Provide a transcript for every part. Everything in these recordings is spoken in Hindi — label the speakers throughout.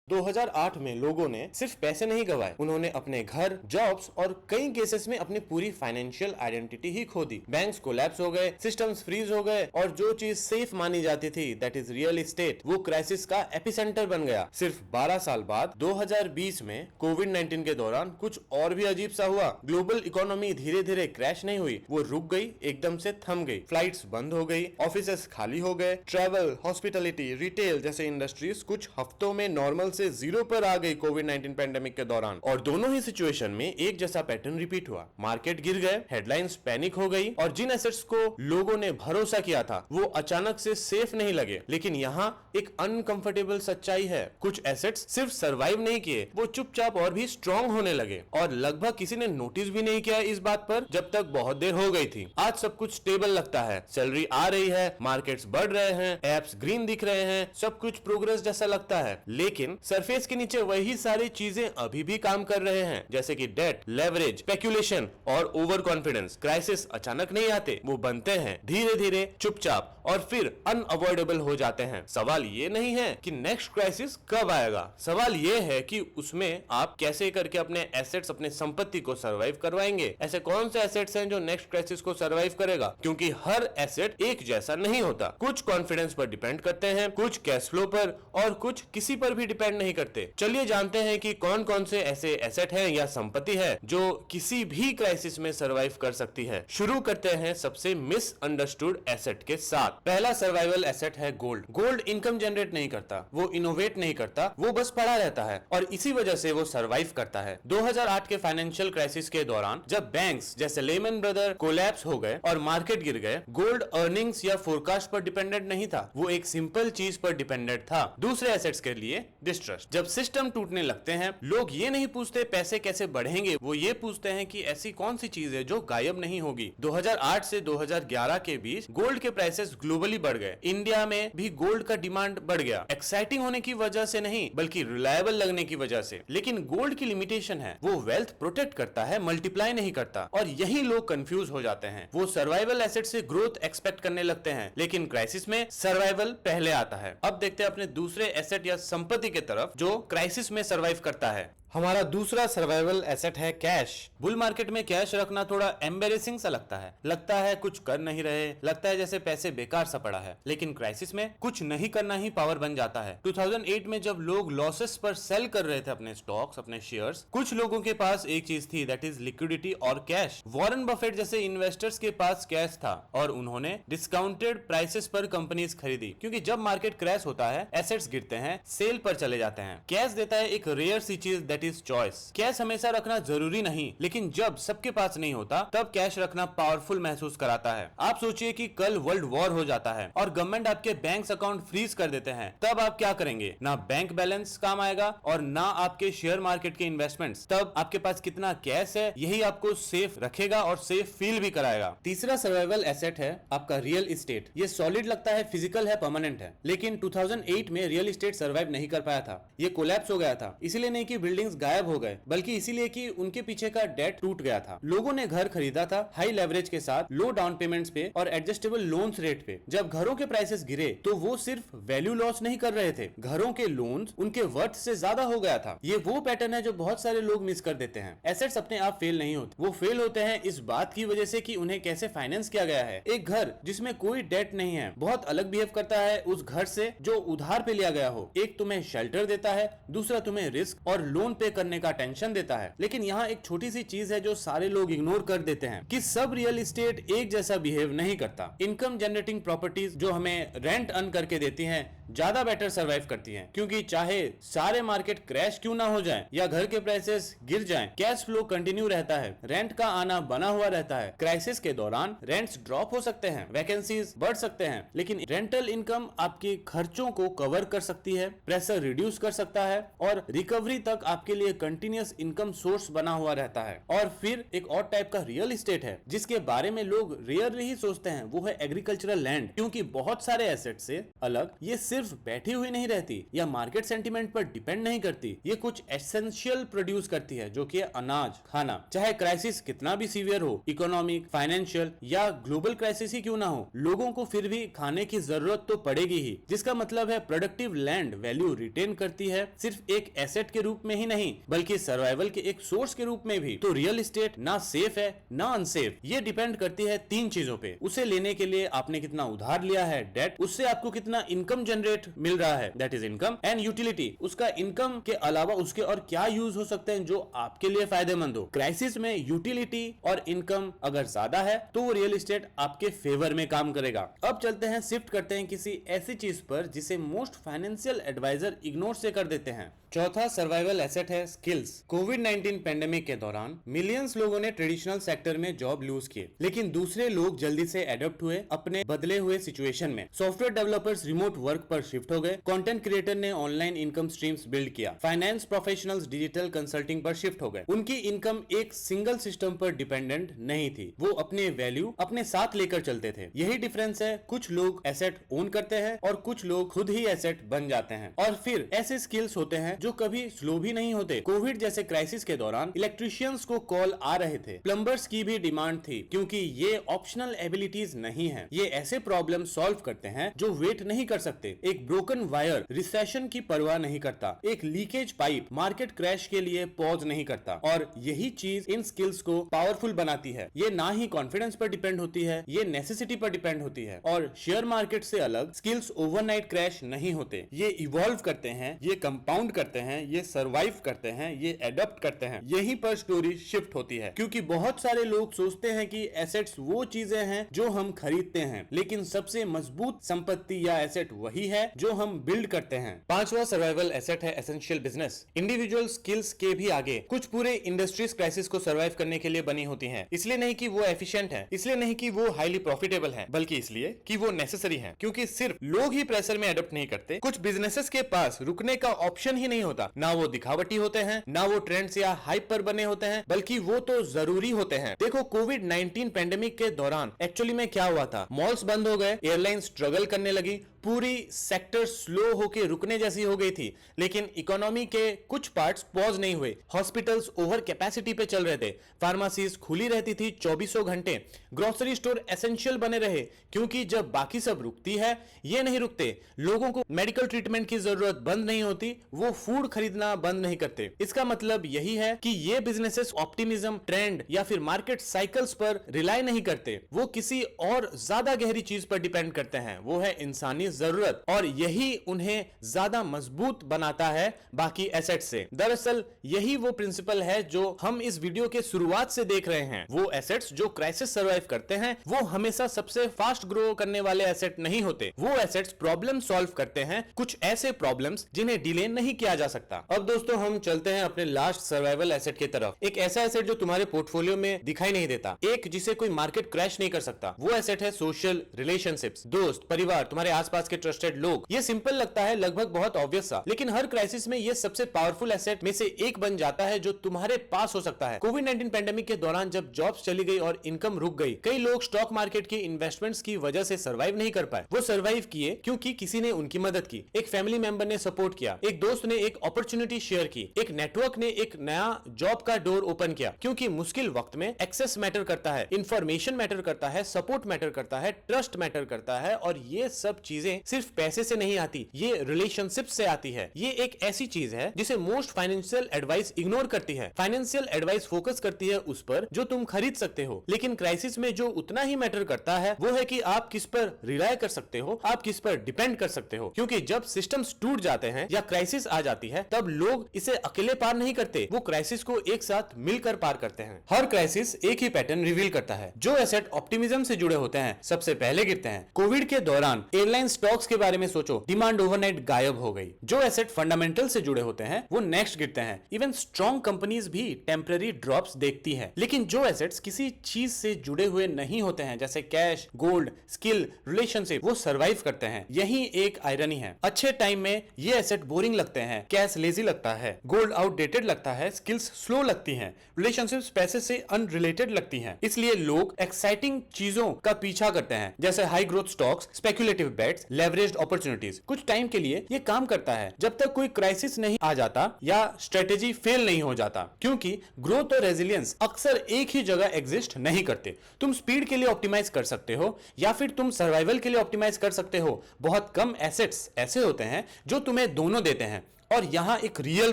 Speaker 1: 2008 में लोगों ने सिर्फ पैसे नहीं गंवाए, उन्होंने अपने घर, जॉब्स और कई केसेस में अपनी पूरी फाइनेंशियल आइडेंटिटी ही खो दी। बैंक्स कोलैप्स हो गए, सिस्टम्स फ्रीज हो गए और जो चीज सेफ मानी जाती थी, दैट इज रियल एस्टेट, वो क्राइसिस का एपिसेंटर बन गया। सिर्फ 12 साल बाद 2020 में कोविड-19 के दौरान कुछ और भी अजीब सा हुआ। ग्लोबल इकोनॉमी धीरे धीरे क्रैश नहीं हुई, वो रुक गई, एकदम से थम गई। फ्लाइट्स बंद हो गई, ऑफिसेस खाली हो गए, ट्रैवल, हॉस्पिटैलिटी, रिटेल जैसे इंडस्ट्रीज कुछ हफ्तों में नॉर्मल से जीरो पर आ गई कोविड-19 पेंडेमिक के दौरान। और दोनों ही सिचुएशन में एक जैसा पैटर्न रिपीट हुआ। मार्केट गिर गए, हेडलाइंस पैनिक हो गई और जिन एसेट्स को लोगों ने भरोसा किया था वो अचानक से सेफ नहीं लगे। लेकिन यहाँ एक अनकंफर्टेबल सच्चाई है, कुछ एसेट्स सिर्फ सरवाइव नहीं किए, वो चुपचाप और भी स्ट्रॉन्ग होने लगे और लगभग किसी ने नोटिस भी नहीं किया इस बात पर जब तक बहुत देर हो गई थी। आज सब कुछ स्टेबल लगता है, सैलरी आ रही है, मार्केट्स बढ़ रहे हैं, एप्स ग्रीन दिख रहे हैं, सब कुछ प्रोग्रेस जैसा लगता है। लेकिन सरफेस के नीचे वही सारी चीजें अभी भी काम कर रहे हैं, जैसे कि डेट, लेवरेज, स्पेक्यूलेशन और ओवर कॉन्फिडेंस। क्राइसिस अचानक नहीं आते, वो बनते हैं धीरे धीरे, चुपचाप और फिर अनअवॉइडेबल हो जाते हैं। सवाल ये नहीं है कि नेक्स्ट क्राइसिस कब आएगा, सवाल ये है कि उसमें आप कैसे करके अपने एसेट्स, अपने संपत्ति को सर्वाइव करवाएंगे। ऐसे कौन से एसेट्स हैं जो नेक्स्ट क्राइसिस को सर्वाइव करेगा, क्योंकि हर एसेट एक जैसा नहीं होता। कुछ कॉन्फिडेंस पर डिपेंड करते हैं, कुछ कैश फ्लो पर और कुछ किसी पर भी डिपेंड नहीं करते। चलिए जानते हैं कि कौन कौन से ऐसे एसेट हैं या संपत्ति है जो किसी भी क्राइसिस में सर्वाइव कर सकती है। शुरू करते हैं सबसे मिसअंडरस्टूड एसेट के साथ। पहला सर्वाइवल एसेट है गोल्ड। गोल्ड इनकम जनरेट नहीं करता, वो इनोवेट नहीं करता, वो बस पड़ा रहता है और इसी वजह से वो सर्वाइव करता है। 2008 के फाइनेंशियल क्राइसिस के दौरान जब बैंक्स जैसे लेमन ब्रदर कोलैप्स हो गए और मार्केट गिर गए, गोल्ड अर्निंग्स या फोरकास्ट पर डिपेंडेंट नहीं था, वो एक सिंपल चीज पर डिपेंडेंट था, दूसरे एसेट्स के लिए डिस्ट्रस्ट। जब सिस्टम टूटने लगते हैं, लोग ये नहीं पूछते पैसे कैसे बढ़ेंगे, वो ये पूछते हैं कि ऐसी कौन सी चीज है जो गायब नहीं होगी। 2008 से 2011 के बीच गोल्ड के प्राइसेस ग्लोबली बढ़ गए। इंडिया में भी गोल्ड का डिमांड बढ़ गया, एक्साइटिंग होने की वजह से नहीं बल्कि रिलायबल लगने की वजह से। लेकिन गोल्ड की लिमिटेशन है, वो वेल्थ प्रोटेक्ट करता है, मल्टीप्लाई नहीं करता। और यही लोग कंफ्यूज हो जाते हैं, वो सर्वाइवल एसेट से ग्रोथ एक्सपेक्ट करने लगते हैं, लेकिन क्राइसिस में सर्वाइवल पहले आता है। अब देखते हैं अपने दूसरे एसेट या संपत्ति के तरफ जो क्राइसिस में सर्वाइव करता है। हमारा दूसरा सर्वाइवल एसेट है कैश। बुल मार्केट में कैश रखना थोड़ा एम्बेरेसिंग सा लगता है कुछ कर नहीं रहे, लगता है जैसे पैसे बेकार सा पड़ा है। लेकिन क्राइसिस में कुछ नहीं करना ही पावर बन जाता है। 2008 में जब लोग लॉसेस पर सेल कर रहे थे अपने स्टॉक्स, अपने शेयर्स, कुछ लोगों के पास एक चीज थी, दैट इज लिक्विडिटी और कैश। वॉरेन बफेट जैसे इन्वेस्टर्स के पास कैश था और उन्होंने डिस्काउंटेड प्राइसेस पर कंपनीज खरीदी, क्योंकि जब मार्केट क्रैश होता है, एसेट्स गिरते हैं, सेल पर चले जाते हैं। कैश देता है एक रेयर सी चीज, दैट इज चॉइस। कैश हमेशा रखना जरूरी नहीं, लेकिन जब सबके पास नहीं होता तब कैश रखना पावरफुल महसूस कराता है। आप सोचिए कि कल वर्ल्ड वॉर हो जाता है और गवर्नमेंट आपके बैंक अकाउंट फ्रीज कर देते हैं, तब आप क्या करेंगे? ना बैंक बैलेंस काम आएगा और ना आपके शेयर मार्केट के इन्वेस्टमेंट्स। तब आपके पास कितना कैश है, यही आपको सेफ रखेगा और सेफ फील भी कराएगा। तीसरा सर्वाइवल एसेट है आपका रियल एस्टेट। ये सॉलिड लगता है, फिजिकल है, परमानेंट है, लेकिन 2008 में रियल एस्टेट सर्वाइव नहीं कर पाया था। ये कोलैप्स हो गया था, इसलिए नहीं कि बिल्डिंग्स गायब हो गए, बल्कि इसीलिए कि उनके पीछे का डेट टूट गया था। लोगों ने घर खरीदा था हाई लेवरेज के साथ, लो डाउन पेमेंट्स पे और एडजस्टेबल लोन्स रेट पे। जब घरों के प्राइसेस गिरे तो वो सिर्फ वैल्यू लॉस नहीं कर रहे थे, घरों के लोन्स उनके वर्थ से ज्यादा हो गया था। ये वो पैटर्न है जो बहुत सारे लोग मिस कर देते हैं। एसेट्स अपने आप फेल नहीं होते, वो फेल होते हैं इस बात की वजह से कि उन्हें कैसे फाइनेंस किया गया है। एक घर जिसमें कोई डेट नहीं है बहुत अलग बिहेव करता है उस घर से जो उधार पे लिया गया हो। एक तुम्हें शेल्टर देता है, दूसरा तुम्हें रिस्क और लोन पे करने का टेंशन देता है। लेकिन यहाँ एक छोटी सी चीज है जो सारे लोग इग्नोर कर देते हैं कि सब रियल एस्टेट एक जैसा बिहेव नहीं करता। इनकम जनरेटिंग प्रॉपर्टीज जो हमें रेंट अर्न करके देती हैं ज्यादा बेटर सर्वाइव करती हैं, क्योंकि चाहे सारे मार्केट क्रैश क्यों ना हो जाए या घर के प्राइसेस गिर जाएं, कैश फ्लो कंटिन्यू रहता है, रेंट का आना बना हुआ रहता है। क्राइसिस के दौरान रेंट्स ड्रॉप हो सकते हैं, वैकेंसीज बढ़ सकते हैं, लेकिन रेंटल इनकम आपके खर्चों को कवर कर सकती है, प्रेशर रिड्यूस कर सकता है और रिकवरी तक आपके लिए कंटिन्यूअस इनकम सोर्स बना हुआ रहता है। और फिर एक और टाइप का रियल एस्टेट है जिसके बारे में लोग रेयरली ही सोचते हैं, वो है एग्रीकल्चरल लैंड। क्योंकि बहुत सारे एसेट से अलग ये सिर्फ बैठी हुई नहीं रहती या मार्केट सेंटीमेंट पर डिपेंड नहीं करती, ये कुछ एसेंशियल प्रोड्यूस करती है, जो कि अनाज, खाना। चाहे क्राइसिस कितना भी सीवियर हो, इकोनॉमिक, फाइनेंशियल या ग्लोबल क्राइसिस ही क्यों ना हो, लोगों को फिर भी खाने की जरूरत तो पड़ेगी ही। जिसका मतलब है प्रोडक्टिव लैंड वैल्यू रिटेन करती है, सिर्फ एक एसेट के रूप में ही नहीं बल्कि सर्वाइवल के एक सोर्स के रूप में भी। तो रियल एस्टेट ना सेफ है ना अनसेफ, ये डिपेंड करती है तीन चीजों पे। उसे लेने के लिए आपने कितना उधार लिया है, डेट, उससे आपको कितना इनकम जनरेट मिल रहा है, that is income, and utility, उसका इनकम के अलावा उसके और क्या यूज हो सकते हैं जो आपके लिए फायदेमंद हो। क्राइसिस में यूटिलिटी और इनकम अगर ज्यादा है तो वो रियल एस्टेट आपके फेवर में काम करेगा। अब चलते हैं, शिफ्ट करते हैं किसी ऐसी चीज पर जिसे मोस्ट फाइनेंशियल एडवाइजर इग्नोर से कर देते हैं। चौथा सर्वाइवल एसेट है स्किल्स। कोविड-19 पेंडेमिक के दौरान मिलियंस लोगों ने ट्रेडिशनल सेक्टर में जॉब लूज किए, लेकिन दूसरे लोग जल्दी से एडप्ट हुए अपने बदले हुए सिचुएशन में। सॉफ्टवेयर डेवलपर्स रिमोट वर्क पर शिफ्ट हो गए, कंटेंट क्रिएटर ने ऑनलाइन इनकम स्ट्रीम्स बिल्ड किया, फाइनेंस प्रोफेशनल्स डिजिटल कंसल्टिंग पर शिफ्ट हो गए। उनकी इनकम एक सिंगल सिस्टम पर डिपेंडेंट नहीं थी, वो अपने वैल्यू अपने साथ लेकर चलते थे। यही डिफरेंस है, कुछ लोग एसेट ओन करते हैं और कुछ लोग खुद ही एसेट बन जाते हैं। और फिर ऐसे स्किल्स होते हैं जो कभी स्लो भी नहीं होते। कोविड जैसे क्राइसिस के दौरान इलेक्ट्रिशियंस को कॉल आ रहे थे, प्लम्बर्स की भी डिमांड थी, क्योंकि ये ऑप्शनल एबिलिटीज नहीं है, ये ऐसे प्रॉब्लम सॉल्व करते हैं जो वेट नहीं कर सकते। एक ब्रोकन वायर रिसेशन की परवाह नहीं करता, एक लीकेज पाइप मार्केट क्रैश के लिए पॉज नहीं करता। और यही चीज इन स्किल्स को पावरफुल बनाती है। ये ना ही कॉन्फिडेंस पर डिपेंड होती है, ये नेसेसिटी पर डिपेंड होती है। और शेयर मार्केट से अलग स्किल्स ओवरनाइट क्रैश नहीं होते, ये इवॉल्व करते हैं, ये कंपाउंड करते हैं, ये सर्वाइव करते हैं, ये एडप्ट करते हैं। यहीं पर स्टोरी शिफ्ट होती है, क्योंकि बहुत सारे लोग सोचते हैं कि एसेट्स वो चीजें हैं जो हम खरीदते हैं, लेकिन सबसे मजबूत संपत्ति या एसेट वही है जो हम बिल्ड करते हैं। पांचवा सर्वाइवल एसेट है एसेंशियल बिजनेस। इंडिविजुअल स्किल्स के भी आगे कुछ पूरे इंडस्ट्रीज क्राइसिस को सर्वाइव करने के लिए बनी होती हैं। इसलिए नहीं कि वो एफिशिएंट है, इसलिए नहीं कि वो हाईली प्रॉफिटेबल है, बल्कि इसलिए कि वो नेसेसरी है। क्योंकि सिर्फ लोग ही प्रेशर में एडप्ट नहीं करते, कुछ बिजनेसेस के पास रुकने का ऑप्शन ही नहीं होता। ना वो दिखावटी होते हैं, ना वो ट्रेंड्स या हाइप पर बने होते हैं, बल्कि वो तो जरूरी होते हैं। देखो, कोविड-19 पेंडेमिक के दौरान एक्चुअली में क्या हुआ था, मॉल्स बंद हो गए, एयरलाइन स्ट्रगल करने लगी, पूरी सेक्टर स्लो होके रुकने जैसी हो गई थी, लेकिन इकोनॉमी के कुछ पार्ट्स पॉज नहीं हुए। हॉस्पिटल्स ओवर कैपेसिटी पे चल रहे थे, फार्मेसीज खुली रहती थी 24 घंटे, ग्रोसरी स्टोर एसेंशियल बने रहे, क्योंकि जब बाकी सब रुकती है, ये नहीं रुकते। लोगों को मेडिकल ट्रीटमेंट की जरूरत बंद नहीं होती, वो फूड खरीदना बंद नहीं करते। इसका मतलब यही है कि ये बिजनेसेस ऑप्टिमिज्म, ट्रेंड या फिर मार्केट साइकिल्स पर रिलाई नहीं करते, वो किसी और ज्यादा गहरी चीज पर डिपेंड करते हैं, वो है इंसानी जरूरत। और यही उन्हें ज्यादा मजबूत बनाता है बाकी एसेट से। दरअसल यही वो प्रिंसिपल है जो हम इस वीडियो के शुरुआत से देख रहे हैं। वो एसेट्स जो क्राइसिस सर्वाइव करते हैं, वो हमेशा सबसे फास्ट ग्रो करने वाले एसेट नहीं होते। वो एसेट्स प्रॉब्लम सॉल्व करते हैं, कुछ ऐसे प्रॉब्लम्स जिन्हें डिले नहीं किया जा सकता। अब दोस्तों, हम चलते हैं अपने लास्ट सर्वाइवल एसेट की तरफ। एक ऐसा एसेट जो तुम्हारे पोर्टफोलियो में दिखाई नहीं देता, एक जिसे कोई मार्केट क्रैश नहीं कर सकता। वो एसेट है सोशल रिलेशनशिप्स, दोस्त, परिवार, तुम्हारे आसपास के ट्रस्टेड लोग। ये सिंपल लगता है, लगभग बहुत ऑब्वियस सा, लेकिन हर क्राइसिस में ये सबसे पावरफुल एसेट में से एक बन जाता है जो तुम्हारे पास हो सकता है। कोविड-19 पेंडेमिक के दौरान जब जॉब्स चली गई और इनकम रुक गई, कई लोग स्टॉक मार्केट की इन्वेस्टमेंट्स की वजह से सर्वाइव नहीं कर पाए। वो सर्वाइव किए क्योंकि किसी ने उनकी मदद की, एक फैमिली मेंबर ने सपोर्ट किया, एक दोस्त ने एक अपॉर्चुनिटी शेयर की, एक नेटवर्क ने एक नया जॉब का डोर ओपन किया। क्योंकि मुश्किल वक्त में एक्सेस मैटर करता है, इंफॉर्मेशन मैटर करता है, सपोर्ट मैटर करता है, ट्रस्ट मैटर करता है, और ये सब चीजें सिर्फ पैसे से नहीं आती, ये रिलेशनशिप से आती है। ये एक ऐसी चीज है जिसे मोस्ट फाइनेंशियल एडवाइस इग्नोर करती है। फाइनेंशियल एडवाइस फोकस करती है उस पर जो तुम खरीद सकते हो, लेकिन क्राइसिस में जो उतना ही मैटर करता है वो है कि आप किस पर रिलाय कर सकते हो, आप किस पर डिपेंड कर सकते हो। क्योंकि जब सिस्टम्स टूट जाते हैं या क्राइसिस आ जाती है, तब लोग इसे अकेले पार नहीं करते, वो क्राइसिस को एक साथ मिलकर पार करते हैं। हर क्राइसिस एक ही पैटर्न रिवील करता है। जो एसेट ऑप्टिमिज्म से जुड़े होते हैं सबसे पहले गिरते हैं। कोविड के दौरान एयरलाइन स्टॉक्स के बारे में सोचो, डिमांड ओवरनाइट गायब हो गई। जो एसेट फंडामेंटल से जुड़े होते हैं वो नेक्स्ट गिरते हैं। इवन स्ट्रॉन्ग कंपनीज भी टेम्पररी ड्रॉप्स देखती हैं। लेकिन जो एसेट्स किसी चीज से जुड़े हुए नहीं होते हैं, जैसे कैश, गोल्ड, स्किल, रिलेशनशिप, वो सर्वाइव करते हैं। यही एक आयरनी है। अच्छे टाइम में ये एसेट बोरिंग लगते हैं, कैश लेजी लगता है, गोल्ड आउटडेटेड लगता है, स्किल्स स्लो लगती हैं, रिलेशनशिप्स पैसे से अनरिलेटेड लगती हैं। इसलिए लोग एक्साइटिंग चीजों का पीछा करते हैं, जैसे high growth stocks, speculative bets
Speaker 2: leveraged opportunities. कुछ टाइम के लिए ये काम करता है जब तक कोई क्राइसिस नहीं आ जाता या स्ट्रेटेजी फेल नहीं हो जाता, क्योंकि ग्रोथ और रेजिलियंस अक्सर एक ही जगह एग्जिस्ट नहीं करते। तुम स्पीड के लिए ऑप्टिमाइज कर सकते हो या फिर तुम सर्वाइवल के लिए ऑप्टिमाइज कर सकते हो। बहुत कम एसेट्स ऐसे होते हैं जो तुम्हें दोनों देते हैं। और यहां एक रियल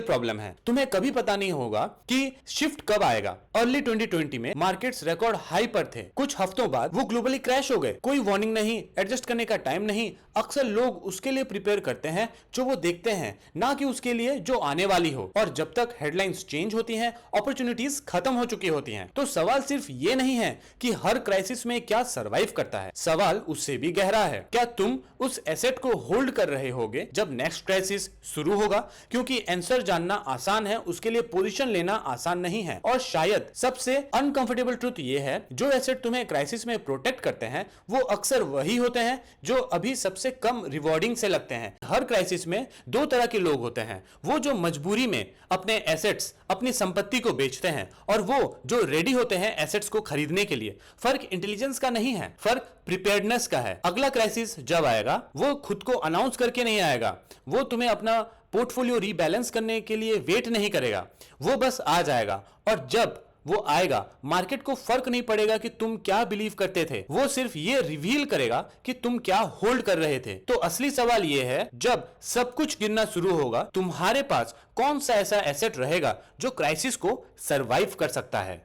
Speaker 2: प्रॉब्लम है, तुम्हें कभी पता नहीं होगा कि शिफ्ट कब आएगा। अर्ली 2020 में मार्केट्स रिकॉर्ड हाई पर थे, कुछ हफ्तों बाद वो ग्लोबली क्रैश हो गए। कोई वार्निंग नहीं, एडजस्ट करने का टाइम नहीं। अक्सर लोग उसके लिए प्रिपेयर करते हैं जो वो देखते हैं, ना कि उसके लिए जो आने वाली हो। और जब तक हेडलाइंस चेंज होती हैं, अपॉर्चुनिटीज खत्म हो चुकी होती हैं। तो सवाल सिर्फ ये नहीं है कि हर क्राइसिस में क्या सर्वाइव करता है, सवाल उससे भी गहरा है, क्या तुम उस एसेट को होल्ड कर रहे होगे जब नेक्स्ट क्राइसिस शुरू होगा? क्योंकि आंसर जानना आसान है, उसके लिए पोजीशन लेना आसान नहीं है। और शायद सबसे अनकंफर्टेबल ट्रुथ ये है, जो एसेट तुम्हें क्राइसिस में प्रोटेक्ट करते हैं वो अक्सर वही होते हैं जो अभी सबसे कम रिवॉर्डिंग से लगते हैं। हर क्राइसिस में दो तरह के लोग होते हैं, वो जो मजबूरी में अपने एसेट्स, अपनी संपत्ति को बेचते हैं, और वो जो रेडी होते हैं एसेट्स को खरीदने के लिए। फर्क इंटेलिजेंस का नहीं है, फर्क प्रिपेयर्डनेस का है। अगला क्राइसिस जब आएगा वो खुद को अनाउंस करके नहीं आएगा, वो तुम्हें अपना पोर्टफोलियो रीबैलेंस करने के लिए वेट नहीं करेगा, वो बस आ जाएगा। और जब वो आएगा मार्केट को फर्क नहीं पड़ेगा कि तुम क्या बिलीव करते थे, वो सिर्फ ये रिवील करेगा कि तुम क्या होल्ड कर रहे थे। तो असली सवाल ये है, जब सब कुछ गिरना शुरू होगा तुम्हारे पास कौन सा ऐसा एसेट रहेगा जो क्राइसिस को सरवाइव कर सकता है?